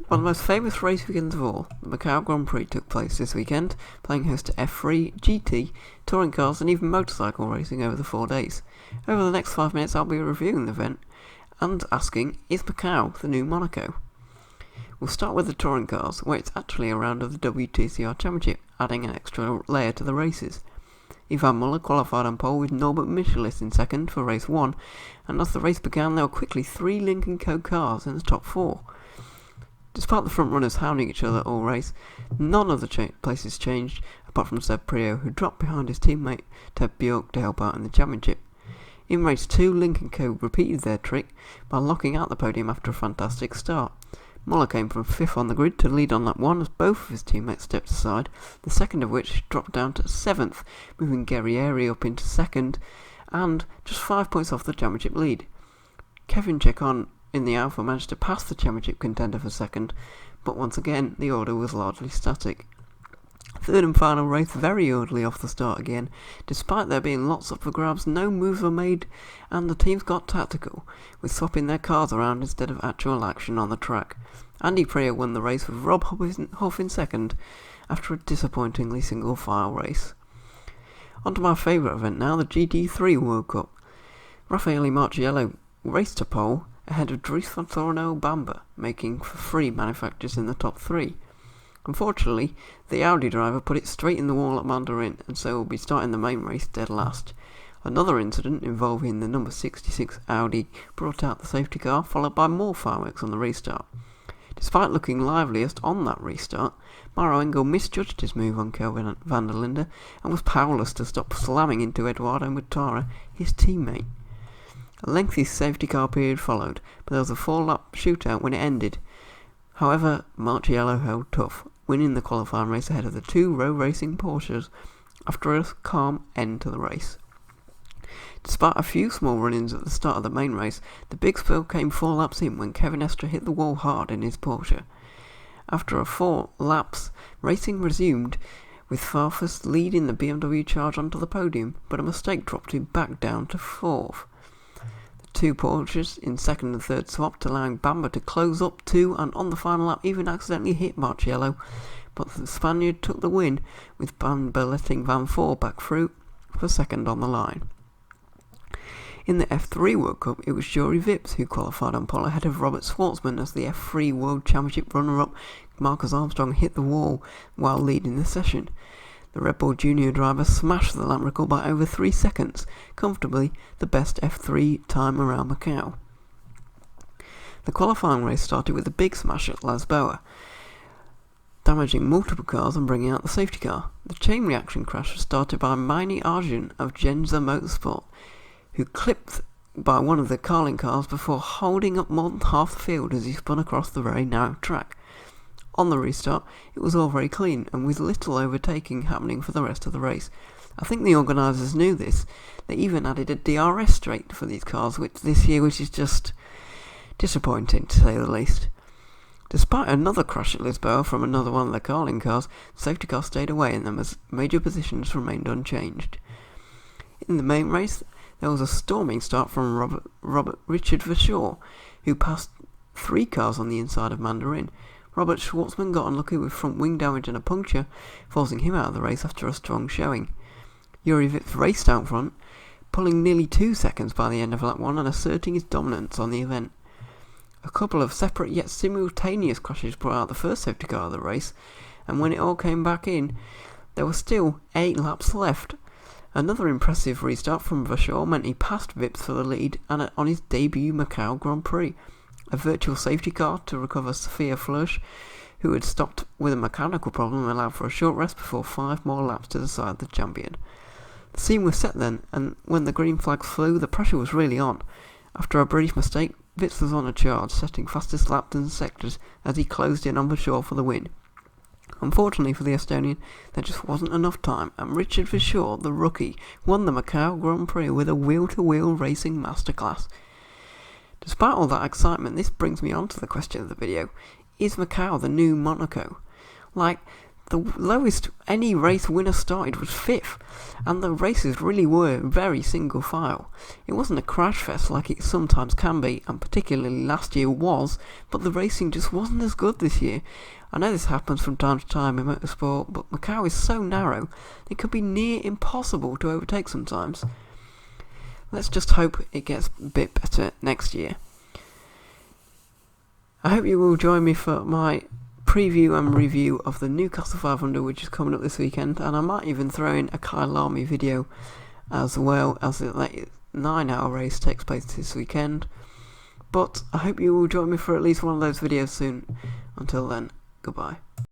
One of the most famous race weekends of all, the Macau Grand Prix took place this weekend, playing host to F3, GT, touring cars and even motorcycle racing over the 4 days. Over the next 5 minutes I'll be reviewing the event and asking, is Macau the new Monaco? We'll start with the touring cars, where it's actually a round of the WTCR Championship, adding an extra layer to the races. Ivan Muller qualified on pole with Norbert Michelis in second for race 1, and as the race began there were quickly 3 Lynk & Co cars in the top 4. Despite the front runners hounding each other all race, none of the places changed, apart from Seb Priaulx, who dropped behind his teammate Ted Bjork to help out in the championship. In race 2, Lynk & Co repeated their trick by locking out the podium after a fantastic start. Muller came from 5th on the grid to lead on lap 1 as both of his teammates stepped aside, the second of which dropped down to 7th, moving Guerrieri up into 2nd and just 5 points off the championship lead. Kevin Chacon in the Alpha managed to pass the championship contender for 2nd, but once again the order was largely static. Third and final race very orderly off the start again. Despite there being lots up for grabs, no moves were made and the teams got tactical, with swapping their cars around instead of actual action on the track. Andy Priaulx won the race with Rob Huff in 2nd after a disappointingly single file race. On to my favourite event now, the GT3 World Cup. Raffaele Marciello raced to pole ahead of Dries van Thorno Bamba, making for 3 manufacturers in the top 3. Unfortunately, the Audi driver put it straight in the wall at Mandarin, and so will be starting the main race dead last. Another incident involving the number 66 Audi brought out the safety car, followed by more fireworks on the restart. Despite looking liveliest on that restart, Maro Engel misjudged his move on Kelvin van der Linde and was powerless to stop slamming into Eduardo Mortara, his teammate. A lengthy safety car period followed, but there was a 4-lap shootout when it ended. However, Marciello held tough, winning the qualifying race ahead of the 2 Row Racing Porsches after a calm end to the race. Despite a few small run-ins at the start of the main race, the big spill came 4 laps in when Kevin Estre hit the wall hard in his Porsche. After 4 laps, racing resumed, with Farfus leading the BMW charge onto the podium, but a mistake dropped him back down to 4th. The 2 Porsches in 2nd and 3rd swapped, allowing Bamba to close up 2 and on the final lap even accidentally hit Marciello, but the Spaniard took the win, with Bamba letting Van Voort back through for 2nd on the line. In the F3 World Cup, it was Jory Vips who qualified on pole ahead of Robert Schwartzman as the F3 World Championship runner-up Marcus Armstrong hit the wall while leading the session. The Red Bull Junior driver smashed the lap record by over 3 seconds, comfortably the best F3 time around Macau. The qualifying race started with a big smash at Las Boas, damaging multiple cars and bringing out the safety car. The chain reaction crash was started by Mini Arjun of Genza Motorsport, who clipped by one of the Carlin cars before holding up more than half the field as he spun across the very narrow track. On the restart, it was all very clean and with little overtaking happening for the rest of the race. I think the organisers knew this. They even added a DRS straight for these cars this year, which is just disappointing to say the least. Despite another crash at Lisboa from another one of the Carlin cars, the safety car stayed away and the major positions remained unchanged. In the main race, there was a storming start from Richard Verschoor, who passed 3 cars on the inside of Mandarin. Robert Schwartzman got unlucky with front wing damage and a puncture, forcing him out of the race after a strong showing. Yuri Vips raced out front, pulling nearly 2 seconds by the end of lap 1 and asserting his dominance on the event. A couple of separate yet simultaneous crashes brought out the first safety car of the race, and when it all came back in, there were still 8 laps left. Another impressive restart from Verschoor meant he passed Vips for the lead and on his debut Macau Grand Prix. A virtual safety car to recover Sophia Flörsch, who had stopped with a mechanical problem, allowed for a short rest before 5 more laps to decide the champion. The scene was set then, and when the green flags flew, the pressure was really on. After a brief mistake, Vips was on a charge, setting fastest laps and sectors as he closed in on Verschoor for the win. Unfortunately for the Estonian, there just wasn't enough time, and Richard Verschoor, the rookie, won the Macau Grand Prix with a wheel-to-wheel racing masterclass. Despite all that excitement, this brings me on to the question of the video. Is Macau the new Monaco? the lowest any race winner started was 5th, and the races really were very single file. It wasn't a crash fest like it sometimes can be, and particularly last year was, but the racing just wasn't as good this year. I know this happens from time to time in motorsport, but Macau is so narrow, it could be near impossible to overtake sometimes. Let's just hope it gets a bit better next year. I hope you will join me for my preview and review of the Newcastle 500, which is coming up this weekend, and I might even throw in a Kyle Lamy video as well, as the 9-hour race takes place this weekend. But I hope you will join me for at least one of those videos soon. Until then, goodbye.